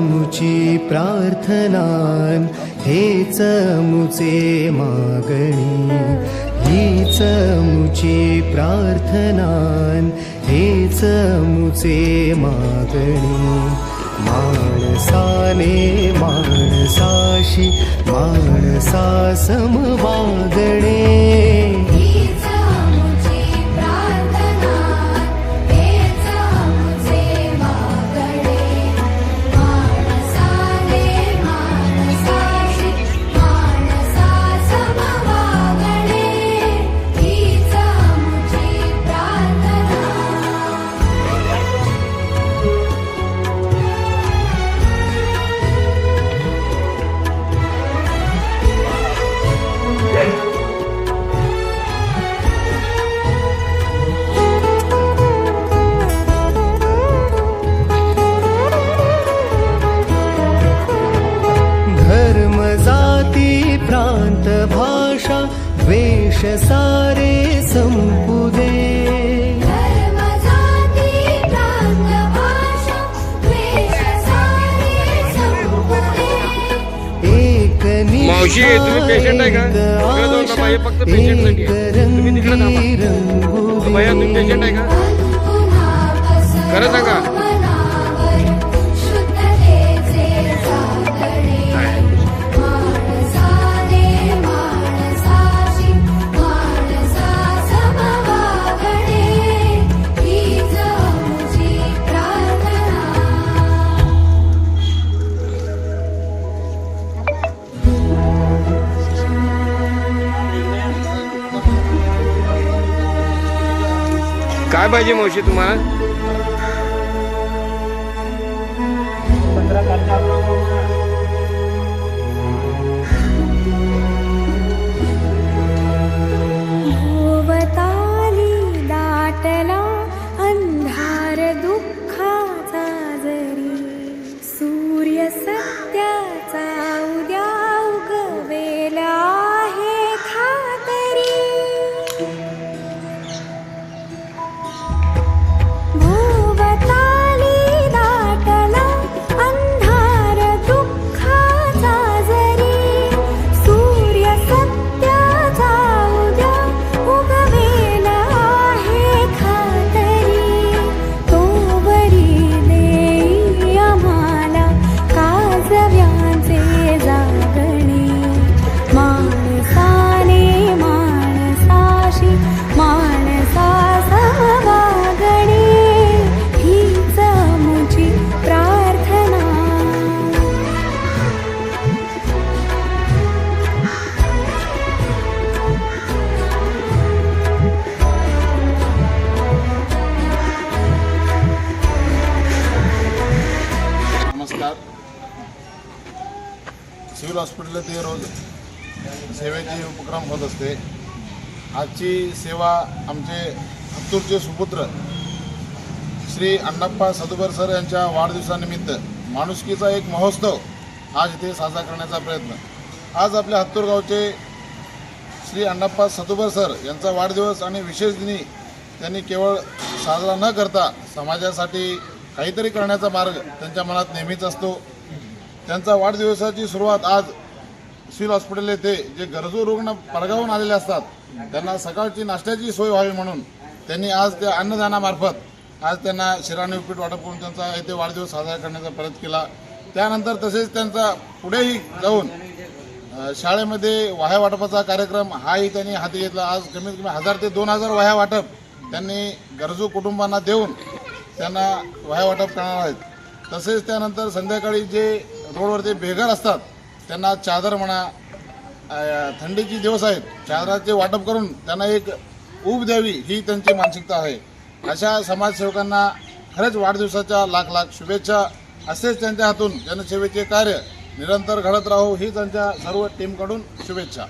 मुची प्रार्थनान, हेच मुचे मागणी, हीच मुची प्रार्थनान, हेच मुचे मागणी. माणसाने माणसाशी माणसा सम वागणे, प्रांत भाषा वेश सारे संपुदे. एक मावशी तुम्ही पेशंट आहे का? फक्त पेशंट नाही, तुम्ही तिकडे थांबा. भैया तुम्ही पेशंट आहे का? खरं सांगा. काय पाहिजे मावशी तुम्हाला? भोवताली दाटला अंधार दुःखाचा जरी, सूर्य सत्याचा उद्या उगवेला आहे खातरी. सिव्हिल हॉस्पिटल ते रोज सेवेचे उपक्रम होत असते. आजची सेवा आमचे हत्तूरचे सुपुत्र श्री अण्णाप्पा सदुबर सर यांच्या वाढदिवसानिमित्त माणुसकीचा एक महोत्सव आज इथे साजरा करण्याचा प्रयत्न. आज आपल्या हत्तूर गावचे श्री अण्णाप्पा सदुबर सर यांचा वाढदिवस आणि विशेष दिनी त्यांनी केवळ साजरा न करता समाजासाठी काहीतरी करण्याचा मार्ग त्यांच्या मनात नेहमीच असतो. त्यांचा वाढदिवसाची सुरुवात आज सिव्हिल हॉस्पिटल येथे जे गरजू रुग्ण परगावून आलेले असतात त्यांना सकाळची नाश्त्याची सोय व्हावी म्हणून त्यांनी आज त्या अन्नदानामार्फत आज त्यांना शिराणी उपीट वाटप करून त्यांचा येथे वाढदिवस साजरा करण्याचा प्रयत्न केला. त्यानंतर तसेच त्यांचा पुढेही जाऊन शाळेमध्ये वह्या वाटपाचा कार्यक्रम हाही त्यांनी हाती घेतला. आज कमीत कमी 1000 ते 2000 वह्या वाटप त्यांनी गरजू कुटुंबांना देऊन त्यांना वह्या वाटप करणार आहेत. तसेच त्यानंतर संध्याकाळी जे रोडवरती बेघर असतात त्यांना चादर म्हणा, थंडीचे दिवस आहेत, चादराचे वाटप करून त्यांना एक ऊब द्यावी ही त्यांची मानसिकता आहे. अशा समाजसेवकांना खरंच वाढदिवसाच्या लाख लाख शुभेच्छा. असेच त्यांच्या हातून जनसेवेचे कार्य निरंतर घडत राहो ही त्यांच्या सर्व टीमकडून शुभेच्छा.